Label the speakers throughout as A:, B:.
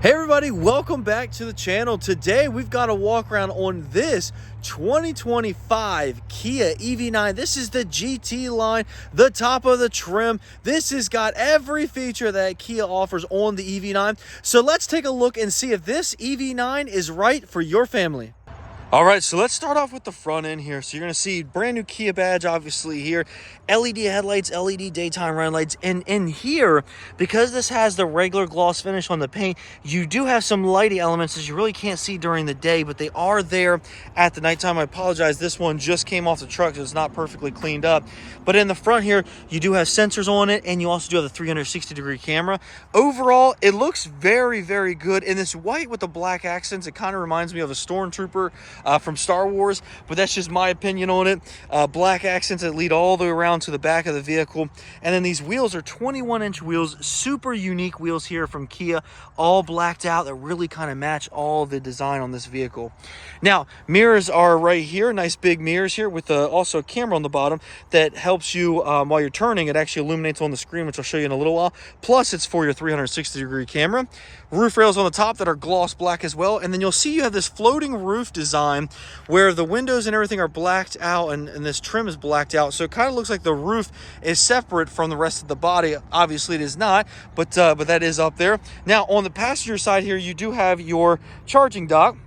A: Hey everybody, welcome back to the channel. Today we've got a walk around on this 2025 Kia EV9. This is the GT line, the top of the trim. This has got every feature that Kia offers on the EV9. So let's take a look and see if this EV9 is right for your family. All right, so let's start off with the front end here. So you're gonna see brand new Kia badge, obviously here, LED headlights, LED daytime running lights, and in here, because this has the regular gloss finish on the paint, you do have some lighting elements that you really can't see during the day, but they are there at the nighttime. I apologize, this one just came off the truck, so it's not perfectly cleaned up. But in the front here, you do have sensors on it, and you also do have the 360-degree camera. Overall, it looks very, very good. In this white with the black accents, it kind of reminds me of a stormtrooper from Star Wars, but that's just my opinion on it. Black accents that lead all the way around to the back of the vehicle. And then these wheels are 21-inch wheels, super unique wheels here from Kia, all blacked out that really kind of match all the design on this vehicle. Now, mirrors are right here, nice big mirrors here with also a camera on the bottom that helps you while you're turning. It actually illuminates on the screen, which I'll show you in a little while. Plus, it's for your 360-degree camera. Roof rails on the top that are gloss black as well. And then you'll see you have this floating roof design where the windows and everything are blacked out and this trim is blacked out. So it kind of looks like the roof is separate from the rest of the body. Obviously it is not, but that is up there. Now on the passenger side here, you do have your charging dock.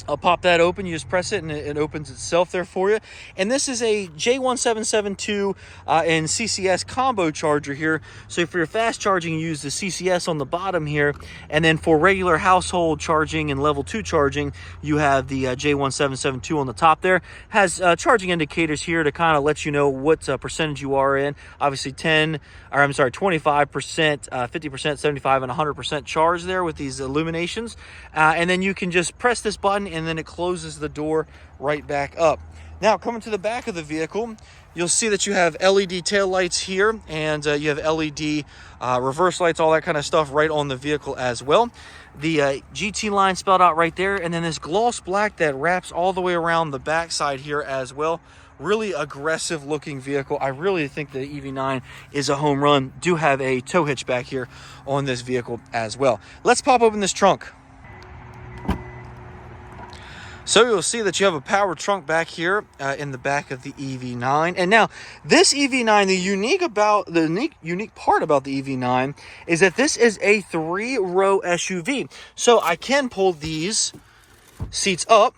A: I'll pop that open. You just press it and it opens itself there for you. And this is a J1772 and CCS combo charger here. So for your fast charging, you use the CCS on the bottom here. And then for regular household charging and level 2 charging, you have the J1772 on the top there. Has charging indicators here to kind of let you know what percentage you are in. Obviously 25%, 50%, 75, and 100% charge there with these illuminations. And then you can just press this button and then it closes the door right back up. Now, coming to the back of the vehicle, you'll see that you have LED tail lights here, and you have LED reverse lights, all that kind of stuff right on the vehicle as well. The GT line spelled out right there, and then this gloss black that wraps all the way around the back side here as well. Really aggressive looking vehicle. I really think the EV9 is a home run. Do have a tow hitch back here on this vehicle as well. Let's pop open this trunk. So you'll see that you have a power trunk back here in the back of the EV9. And now this EV9, the unique part about the EV9 is that this is a 3-row SUV. So I can pull these seats up.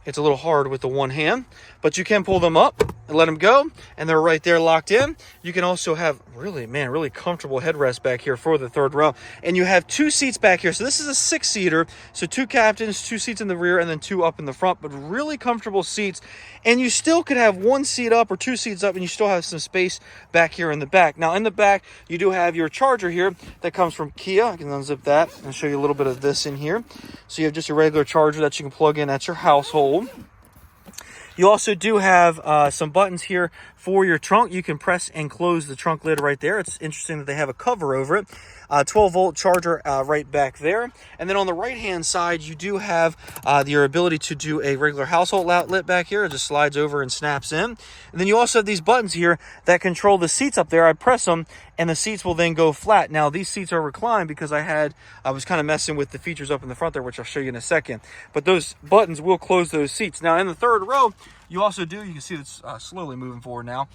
A: It's a little hard with the one hand, but you can pull them up and let them go, and they're right there locked in. You can also have really comfortable headrest back here for the third row, and you have 2 seats back here. So this is a 6-seater, so 2 captains, 2 seats in the rear, and then 2 up in the front, but really comfortable seats. And you still could have 1 seat up or 2 seats up, and you still have some space back here in the back. Now in the back, you do have your charger here that comes from Kia. I can unzip that and show you a little bit of this in here. So you have just a regular charger that you can plug in at your household. You also do have some buttons here for your trunk. You can press and close the trunk lid right there. It's interesting that they have a cover over it. 12-volt charger right back there. And then on the right-hand side, you do have your ability to do a regular household outlet back here. It just slides over and snaps in. And then you also have these buttons here that control the seats up there. I press them, and the seats will then go flat. Now, these seats are reclined because I was kind of messing with the features up in the front there, which I'll show you in a second. But those buttons will close those seats. Now, in the third row, you also do, you can see it's slowly moving forward now.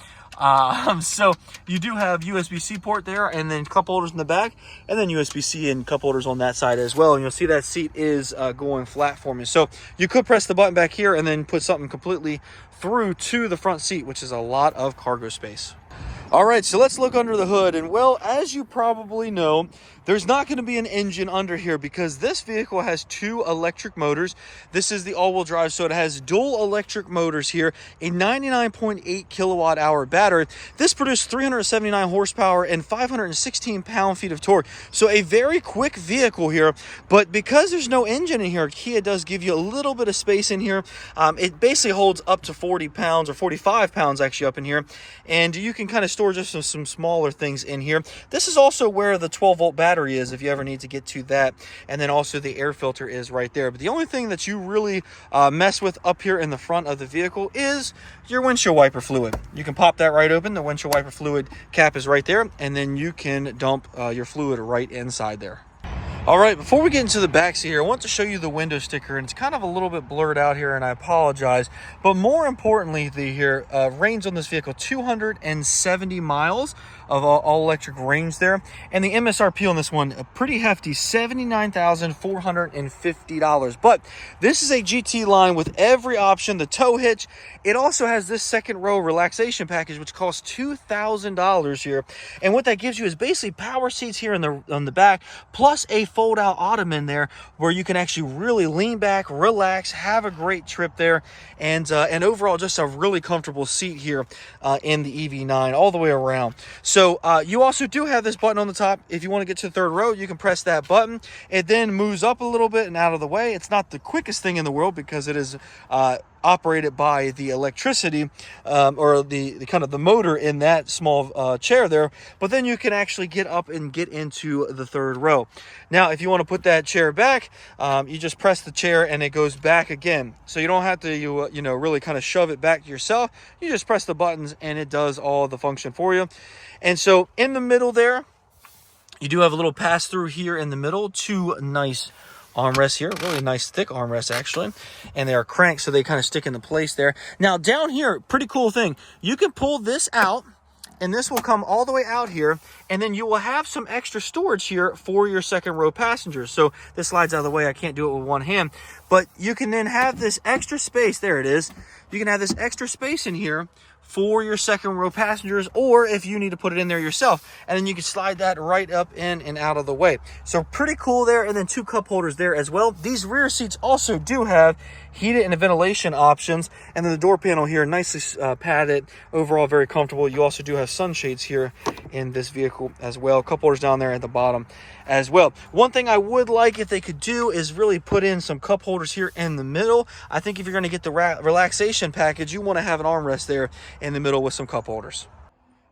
A: So you do have USB-C port there, and then cup holders in the back, and then USB-C and cup holders on that side as well. And you'll see that seat is going flat for me. So you could press the button back here and then put something completely through to the front seat, which is a lot of cargo space. All right, so let's look under the hood. And well, as you probably know, there's not going to be an engine under here because this vehicle has 2 electric motors. This is the all-wheel drive, so it has dual electric motors here, a 99.8 kilowatt hour battery. This produced 379 horsepower and 516 pound-feet of torque. So a very quick vehicle here, but because there's no engine in here, Kia does give you a little bit of space in here. It basically holds up to 40 pounds or 45 pounds actually up in here, and you can kind of store just some smaller things in here. This is also where the 12-volt battery is if you ever need to get to that, and then also the air filter is right there. But the only thing that you really mess with up here in the front of the vehicle is your windshield wiper fluid. You can pop that right open. The windshield wiper fluid cap is right there, and then you can dump your fluid right inside there. All right, before we get into the back seat here, I want to show you the window sticker, and it's kind of a little bit blurred out here, and I apologize. But more importantly, range on this vehicle, 270 miles of all electric range there. And the MSRP on this one, a pretty hefty $79,450. But this is a GT line with every option, the tow hitch. It also has this second row relaxation package, which costs $2,000 here. And what that gives you is basically power seats here on the back, plus a fold-out ottoman there where you can actually really lean back, relax, have a great trip there, and overall just a really comfortable seat here in the EV9 all the way around. So you also do have this button on the top. If you want to get to the third row, you can press that button. It then moves up a little bit and out of the way. It's not the quickest thing in the world because it is operated by the electricity or the kind of the motor in that small chair there, but then you can actually get up and get into the third row. Now if you want to put that chair back, you just press the chair and it goes back again, so you don't have to really kind of shove it back yourself. You just press the buttons and it does all the function for you. And so in the middle there, you do have a little pass through here in the middle, two nice armrests here, really nice thick armrests actually, and they are cranked so they kind of stick into place there. Now down here, pretty cool thing, you can pull this out and this will come all the way out here, and then you will have some extra storage here for your second row passengers. So this slides out of the way, I can't do it with one hand, but you can then have this extra space, there it is, you can have this extra space in here for your second row passengers, or if you need to put it in there yourself, and then you can slide that right up in and out of the way. So pretty cool there. And then two cup holders there as well. These rear seats also do have heated and ventilation options, and then the door panel here nicely padded, overall very comfortable. You also do have sunshades here in this vehicle as well, cup holders down there at the bottom as well. One thing I would like if they could do is really put in some cup holders here in the middle. I think if you're going to get the relaxation package, you want to have an armrest there in the middle with some cup holders.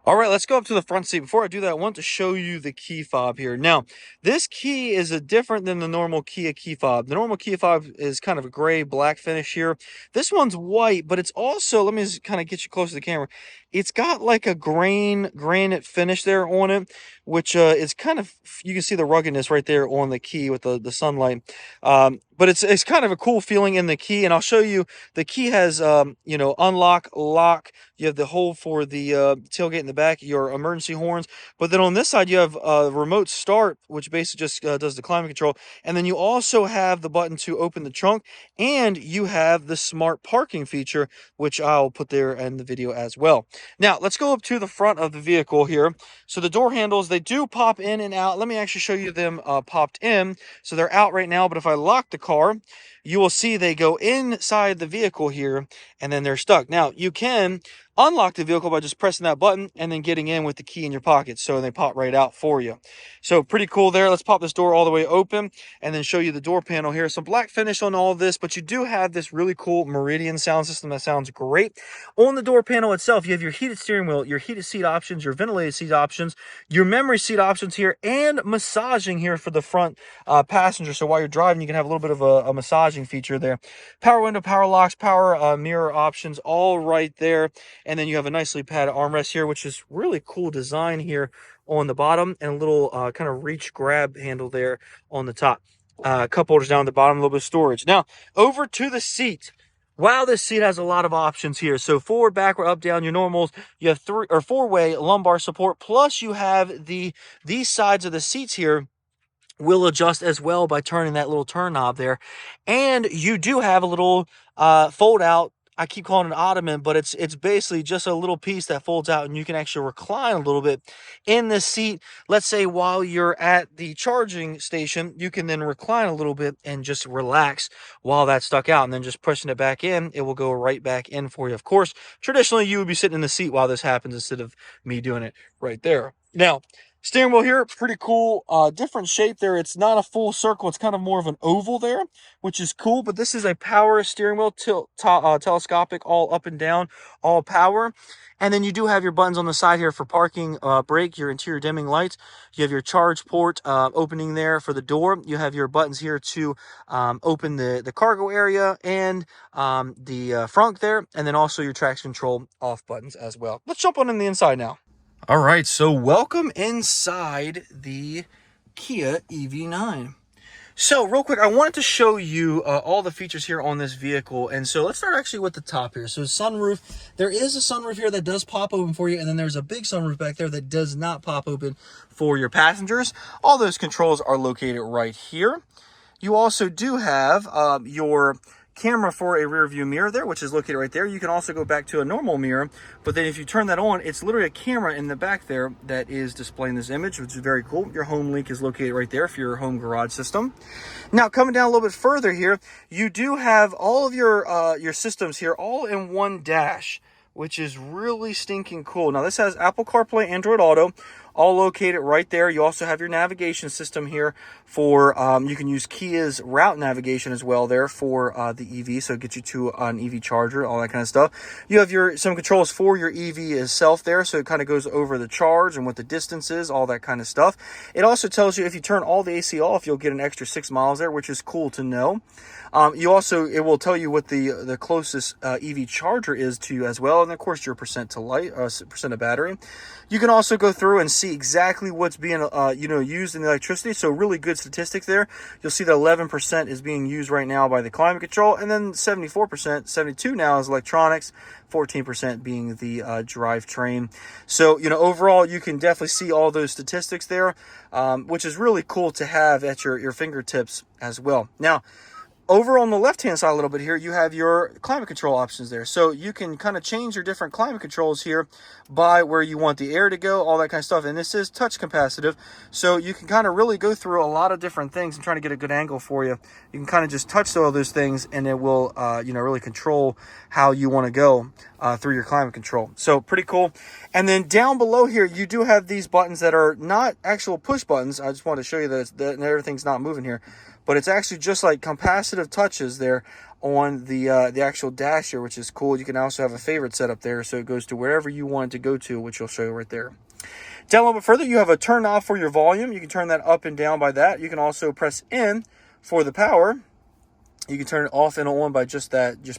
A: All right, let's go up to the front seat. Before I do that, I want to show you the key fob here. Now, this key is different than the normal Kia key fob. The normal key fob is kind of a gray black finish here. This one's white, but it's also, let me just kind of get you close to the camera. It's got like a granite finish there on it, which is kind of, you can see the ruggedness right there on the key with the sunlight. But it's kind of a cool feeling in the key, and I'll show you. The key has unlock, lock. You have the hole for the tailgate in the back, your emergency horns. But then on this side, you have remote start, which basically just does the climate control. And then you also have the button to open the trunk, and you have the smart parking feature, which I'll put there in the video as well. Now, let's go up to the front of the vehicle here. So the door handles, they do pop in and out. Let me actually show you them popped in. So they're out right now, but if I lock the car, you will see they go inside the vehicle here, and then they're stuck. Now, you can unlock the vehicle by just pressing that button and then getting in with the key in your pocket, so they pop right out for you. So pretty cool there. Let's pop this door all the way open and then show you the door panel here. Some black finish on all of this, but you do have this really cool Meridian sound system that sounds great. On the door panel itself, you have your heated steering wheel, your heated seat options, your ventilated seat options, your memory seat options here, and massaging here for the front passenger. So while you're driving, you can have a little bit of a massaging feature there. Power window, power locks, power mirror options, all right there. And then you have a nicely padded armrest here, which is really cool design here on the bottom, and a little kind of reach grab handle there on the top. Cup holders down at the bottom, a little bit of storage. Now, over to the seat. Wow, this seat has a lot of options here. So forward, backward, up, down, your normals. You have 3 or 4-way lumbar support. Plus, you have these sides of the seats here will adjust as well by turning that little turn knob there. And you do have a little fold out, I keep calling it an ottoman, but it's basically just a little piece that folds out, and you can actually recline a little bit in this seat. Let's say while you're at the charging station, you can then recline a little bit and just relax while that's stuck out, and then just pushing it back in, it will go right back in for you. Of course, traditionally you would be sitting in the seat while this happens instead of me doing it right there. Now, steering wheel here, pretty cool, different shape there. It's not a full circle, it's kind of more of an oval there, which is cool. But this is a power steering wheel, telescopic, all up and down, all power. And then you do have your buttons on the side here for parking, brake, your interior dimming lights. You have your charge port opening there for the door. You have your buttons here to open the cargo area and the front there. And then also your traction control off buttons as well. Let's jump on in the inside now. All right, so welcome inside the Kia EV9. So real quick, I wanted to show you all the features here on this vehicle. And so let's start actually with the top here. So sunroof, there is a sunroof here that does pop open for you. And then there's a big sunroof back there that does not pop open for your passengers. All those controls are located right here. You also do have your camera for a rear view mirror there, which is located right there. You can also go back to a normal mirror, but then if you turn that on, it's literally a camera in the back there that is displaying this image, which is very cool. Your home link is located right there for your home garage system. Now, coming down a little bit further here, you do have all of your systems here all in one dash, which is really stinking cool. Now, this has Apple CarPlay, Android Auto, all located right there. You also have your navigation system here for, you can use Kia's route navigation as well there for the EV, so it gets you to an EV charger, all that kind of stuff. You have some controls for your EV itself there, so it kind of goes over the charge and what the distance is, all that kind of stuff. It also tells you if you turn all the AC off, you'll get an extra 6 miles there, which is cool to know. It will tell you what the closest EV charger is to you as well, and of course your percent of battery. You can also go through and see exactly what's being used in the electricity. So really good statistic there. You'll see that 11% is being used right now by the climate control, and then 74%, 72% now is electronics, 14% being the drivetrain. So overall, you can definitely see all those statistics there, which is really cool to have at your fingertips as well. Now, over on the left-hand side a little bit here, you have your climate control options there. So you can kind of change your different climate controls here by where you want the air to go, all that kind of stuff. And this is touch capacitive, so you can kind of really go through a lot of different things and trying to get a good angle for you. You can kind of just touch all those things, and it will, really control how you want to go through your climate control. So pretty cool. And then down below here, you do have these buttons that are not actual push buttons. I just want to show you that everything's not moving here. But it's actually just like capacitive touches there on the actual dash here, which is cool. You can also have a favorite set up there, so it goes to wherever you want it to go to, which you'll show you right there. Down a little bit further, you have a turn knob for your volume. You can turn that up and down by that. You can also press in for the power. You can turn it off and on by just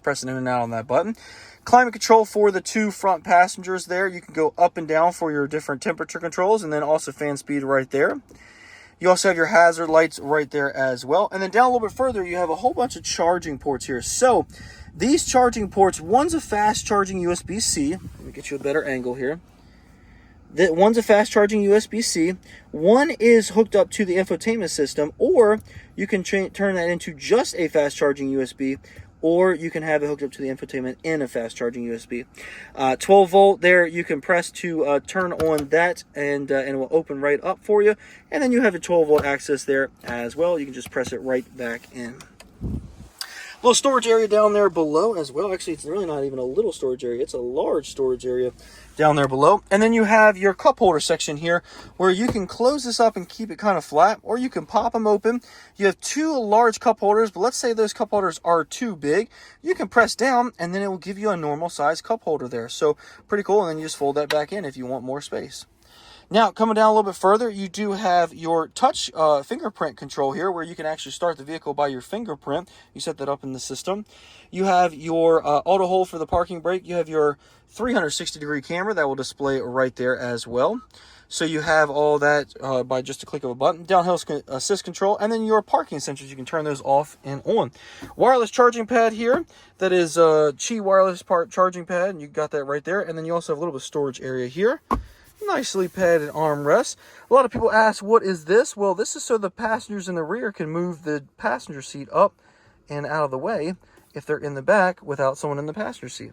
A: pressing in and out on that button. Climate control for the two front passengers there. You can go up and down for your different temperature controls, and then also fan speed right there. You also have your hazard lights right there as well. And then down a little bit further, you have a whole bunch of charging ports here. So these charging ports, one's a fast charging USB-C. Let me get you a better angle here. One's a fast charging USB-C. One is hooked up to the infotainment system, or you can turn that into just a fast charging USB, or you can have it hooked up to the infotainment in a fast charging USB. 12 volt there, you can press to turn on that, and it will open right up for you. And then you have a 12 volt access there as well. You can just press it right back in. Little storage area down there below as well. Actually, it's really not even a little storage area. It's a large storage area down there below. And then you have your cup holder section here where you can close this up and keep it kind of flat, or you can pop them open. You have two large cup holders, but let's say those cup holders are too big. You can press down and then it will give you a normal size cup holder there. So pretty cool. And then you just fold that back in if you want more space. Now, coming down a little bit further, you do have your touch fingerprint control here, where you can actually start the vehicle by your fingerprint. You set that up in the system. You have your auto hold for the parking brake. You have your 360-degree camera that will display right there as well. So you have all that by just a click of a button. Downhill assist control, and then your parking sensors. You can turn those off and on. Wireless charging pad here. That is Qi wireless charging pad, and you got that right there. And then you also have a little bit of storage area here. Nicely padded armrest. A lot of people ask, what is this? Well, this is so the passengers in the rear can move the passenger seat up and out of the way if they're in the back without someone in the passenger seat.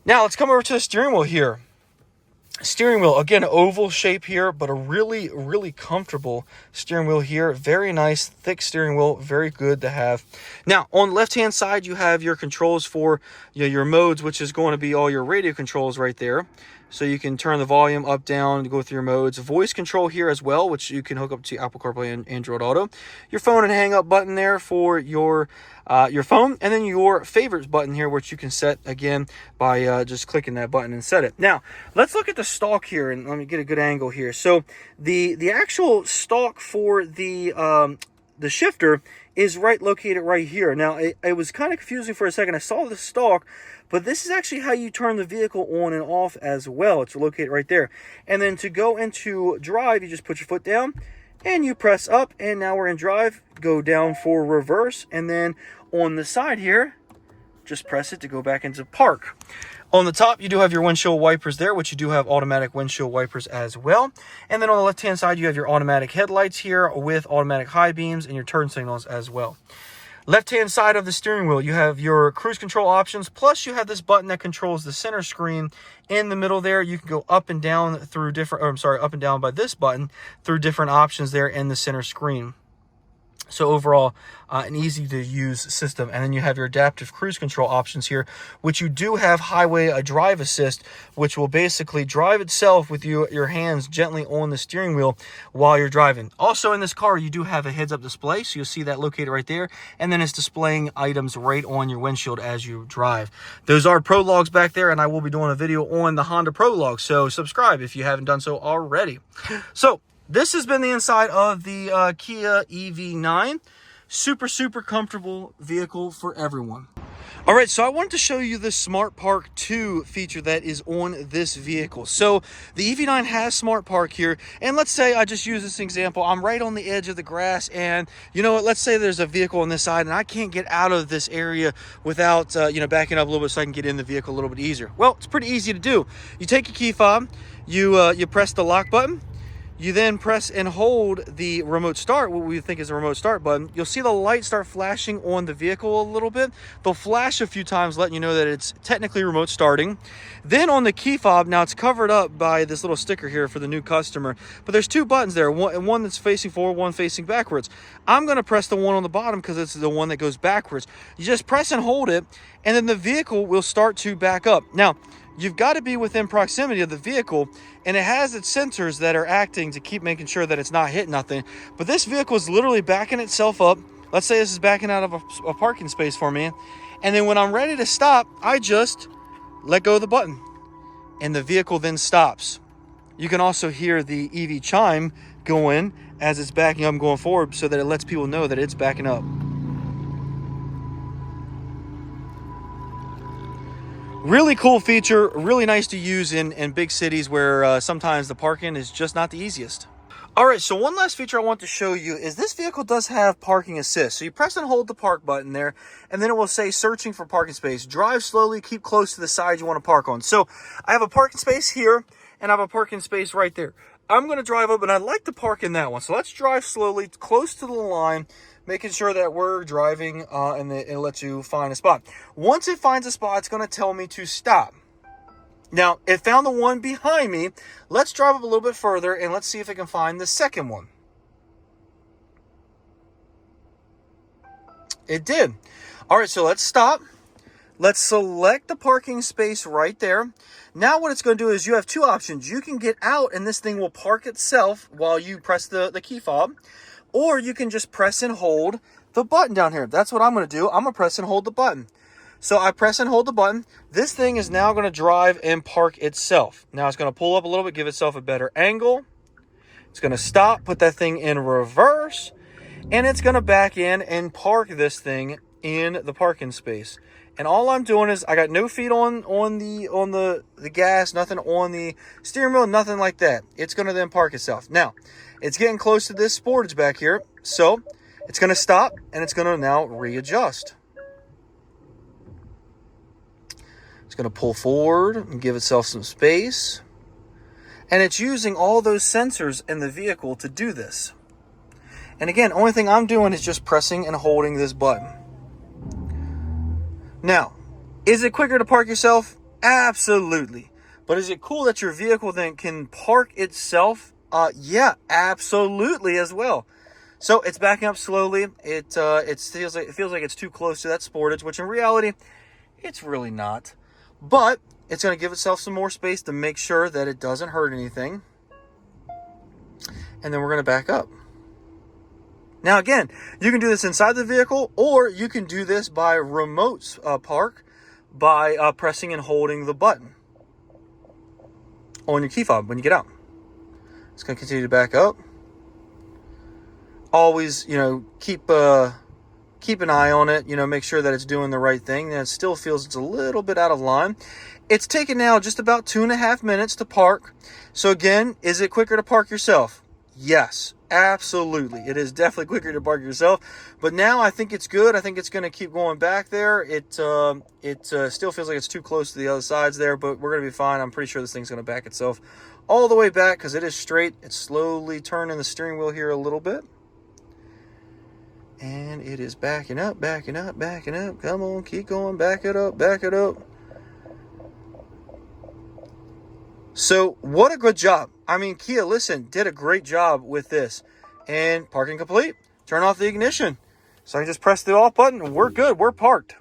A: Now, let's come over to the steering wheel here. Steering wheel, again, oval shape here, but a really, really comfortable steering wheel here. Very nice, thick steering wheel, very good to have. Now, on the left-hand side, you have your controls for your modes, which is going to be all your radio controls right there. So you can turn the volume up, down, to go through your modes. Voice control here as well, which you can hook up to Apple CarPlay and Android Auto. Your phone and hang up button there for your phone, and then your favorites button here, which you can set again by just clicking that button and set it. Now, let's look at the stalk here, and let me get a good angle here. So the actual stalk for the shifter is located right here. Now, it was kind of confusing for a second. I saw the stalk, but this is actually how you turn the vehicle on and off as well. It's located right there. And then to go into drive, you just put your foot down, and you press up, and now we're in drive. Go down for reverse, and then on the side here, just press it to go back into park. On the top, you do have your windshield wipers there, which you do have automatic windshield wipers as well. And then on the left-hand side, you have your automatic headlights here with automatic high beams and your turn signals as well. Left-hand side of the steering wheel, you have your cruise control options, plus you have this button that controls the center screen. In the middle there, you can go up and down through different, up and down by this button through different options there in the center screen. So overall, an easy to use system. And then you have your adaptive cruise control options here, which you do have highway drive assist, which will basically drive itself with your hands gently on the steering wheel while you're driving. Also in this car, you do have a heads-up display, so you'll see that located right there. And then it's displaying items right on your windshield as you drive. Those are Prologues back there, and I will be doing a video on the Honda Prologue. So subscribe if you haven't done so already. So this has been the inside of the Kia EV9. Super comfortable vehicle for everyone. All right, so I wanted to show you the Smart Park 2 feature that is on this vehicle. So the EV9 has Smart Park here, and let's say I just use this example. I'm right on the edge of the grass, and you know what? Let's say there's a vehicle on this side, and I can't get out of this area without backing up a little bit so I can get in the vehicle a little bit easier. Well, it's pretty easy to do. You take your key fob, you press the lock button. You then press and hold the remote start, what we think is a remote start button. You'll see the light start flashing on the vehicle a little bit. They'll flash a few times, letting you know that it's technically remote starting. Then on the key fob, now it's covered up by this little sticker here for the new customer, but there's two buttons there, one that's facing forward, one facing backwards. I'm going to press the one on the bottom because it's the one that goes backwards. You just press and hold it, and then the vehicle will start to back up. Now, you've got to be within proximity of the vehicle, and it has its sensors that are acting to keep making sure that it's not hitting nothing. But this vehicle is literally backing itself up. Let's say this is backing out of a parking space for me. And then when I'm ready to stop, I just let go of the button, and the vehicle then stops. You can also hear the EV chime going as it's backing up and going forward, so that it lets people know that it's backing up. Really cool feature, really nice to use in big cities where sometimes the parking is just not the easiest. All right, so one last feature I want to show you is this vehicle does have parking assist. So you press and hold the park button there, and then it will say searching for parking space. Drive slowly, keep close to the side you want to park on. So I have a parking space here, and I have a parking space right there. I'm going to drive up, and I'd like to park in that one. So let's drive slowly, close to the line, making sure that we're driving, and it lets you find a spot. Once it finds a spot, it's going to tell me to stop. Now, it found the one behind me. Let's drive up a little bit further, and let's see if it can find the second one. It did. All right, so let's stop. Let's select the parking space right there. Now what it's going to do is you have two options. You can get out, and this thing will park itself while you press the key fob. Or you can just press and hold the button down here. That's what I'm going to do. I'm going to press and hold the button. So I press and hold the button. This thing is now going to drive and park itself. Now it's going to pull up a little bit, give itself a better angle. It's going to stop, put that thing in reverse, and it's going to back in and park this thing in the parking space. And all I'm doing is I got no feet on the gas, nothing on the steering wheel, nothing like that. It's going to then park itself. Now, it's getting close to this sportage back here, so it's going to stop, and it's going to now readjust. It's going to pull forward and give itself some space. And it's using all those sensors in the vehicle to do this. And again, only thing I'm doing is just pressing and holding this button. Now, is it quicker to park yourself? Absolutely. But is it cool that your vehicle then can park itself? Yeah, absolutely as well. So it's backing up slowly. It feels like it's too close to that sportage, which in reality, it's really not. But it's going to give itself some more space to make sure that it doesn't hurt anything. And then we're going to back up. Now again, you can do this inside the vehicle, or you can do this by remote park by pressing and holding the button on your key fob when you get out. It's going to continue to back up. Always, keep an eye on it. Make sure that it's doing the right thing. And it still feels it's a little bit out of line. It's taken now just about 2.5 minutes to park. So again, is it quicker to park yourself? Yes, absolutely. It is definitely quicker to park yourself. But now I think it's good. I think it's going to keep going back there. It still feels like it's too close to the other sides there, but we're going to be fine. I'm pretty sure this thing's going to back itself all the way back because it is straight. It's slowly turning the steering wheel here a little bit. And it is backing up, backing up, backing up. Come on, keep going. Back it up, back it up. So what a good job. I mean, Kia, listen, did a great job with this. And parking complete. Turn off the ignition. So I just press the off button and we're good. We're parked.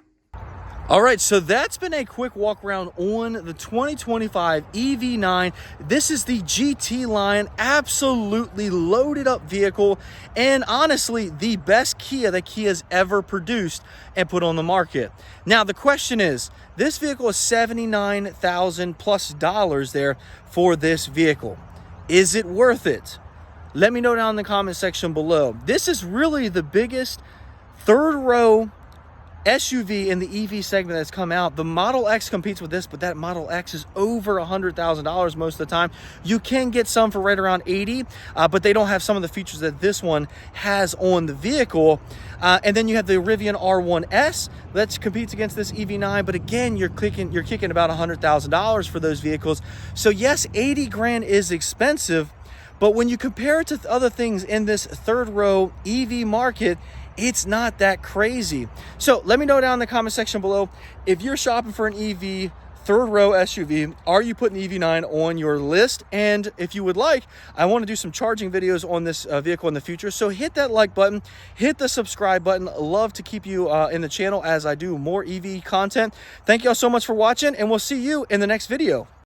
A: All right, so that's been a quick walk around on the 2025 EV9. This is the GT line, absolutely loaded up vehicle, and honestly, the best Kia that Kia's ever produced and put on the market. Now, the question is, this vehicle is $79,000 plus there for this vehicle. Is it worth it? Let me know down in the comment section below. This is really the biggest third row SUV in the EV segment that's come out. The Model X competes with this, but that Model X is over $100,000 most of the time. You can get some for right around $80,000, but they don't have some of the features that this one has on the vehicle. And then you have the Rivian R1S that competes against this EV9, but again, you're kicking about $100,000 for those vehicles. So yes, 80 grand is expensive, but when you compare it to other things in this third row EV market, it's not that crazy. So let me know down in the comment section below, if you're shopping for an EV third row SUV, are you putting the EV9 on your list? And if you would like, I want to do some charging videos on this vehicle in the future. So hit that like button, hit the subscribe button. Love to keep you in the channel as I do more EV content. Thank you all so much for watching, and we'll see you in the next video.